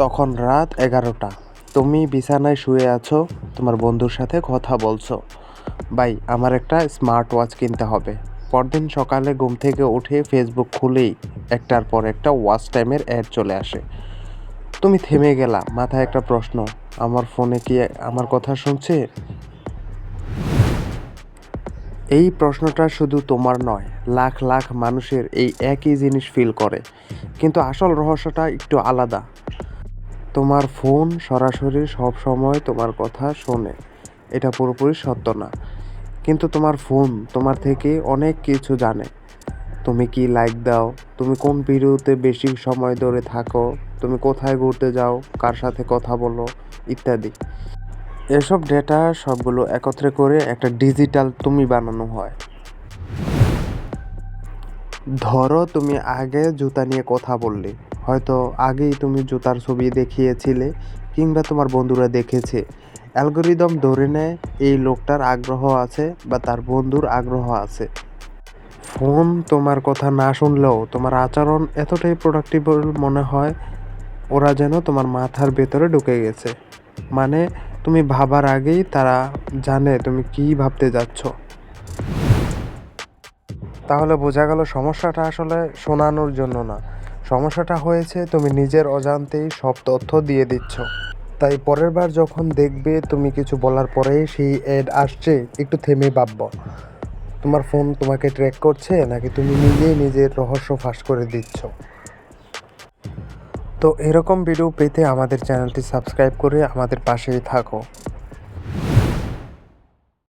তখন রাত 11টা। তুমি বিছানায় শুয়ে আছো, তোমার বন্ধুর সাথে কথা বলছো। ভাই, আমার একটা স্মার্ট ওয়াচ কিনতে হবে। পরদিন সকালে ঘুম থেকে উঠে ফেসবুক খুলেই একটার পর একটা ওয়াচ টাইমের অ্যাড চলে আসে। তুমি থেমে গেলা, মাথায় একটা প্রশ্ন, আমার ফোনে কি আমার কথা শুনছে? এই প্রশ্নটা শুধু তোমার নয়, লাখ লাখ মানুষের এই একই জিনিস ফিল করে। কিন্তু আসল রহস্যটা একটু আলাদা। তোমার ফোন সরাসরি সব সময় তোমার কথা শোনে, এটা পুরোপুরি সত্য না। কিন্তু তোমার ফোন তোমার থেকে অনেক কিছু জানে। তুমি কি লাইক দাও, তুমি কোন ভিডিওতে বেশি সময় ধরে থাকো, তুমি কোথায় ঘুরতে যাও, কার সাথে কথা বলো, ইত্যাদি। এসব ডেটা সবগুলো একত্রে করে একটা ডিজিটাল তুমি বানানো হয়। ধরো তুমি আগে জুতা নিয়ে কথা বললে, হয়তো আগেই তুমি জুতার ছবি দেখিয়েছিলে, কিংবা তোমার বন্ধুরা দেখেছে। অ্যালগোরিদম ধরে নেয় এই লোকটার আগ্রহ আছে বা তার বন্ধুর আগ্রহ আছে। ফোন তোমার কথা না শুনলেও তোমার আচরণ এতটাই প্রোডাক্টিভ মনে হয়, ওরা যেন তোমার মাথার ভেতরে ঢুকে গেছে। মানে তুমি ভাবার আগেই তারা জানে তুমি কী ভাবতে যাচ্ছ। তাহলে বোঝা গেল সমস্যাটা আসলে শোনানোর জন্য না, সমস্যাটা হয়েছে তুমি নিজের অজান্তেই সব তথ্য দিয়ে দিচ্ছ। তাই পরের বার যখন দেখবে তুমি কিছু বলার পরেই সেই অ্যাড আসছে, একটু থেমে ভাববো, তোমার ফোন তোমাকে ট্র্যাক করছে নাকি তুমি নিজেই নিজের রহস্য ফাঁস করে দিচ্ছ। তো এরকম ভিডিও পেতে আমাদের চ্যানেলটি সাবস্ক্রাইব করে আমাদের পাশেই থাকো।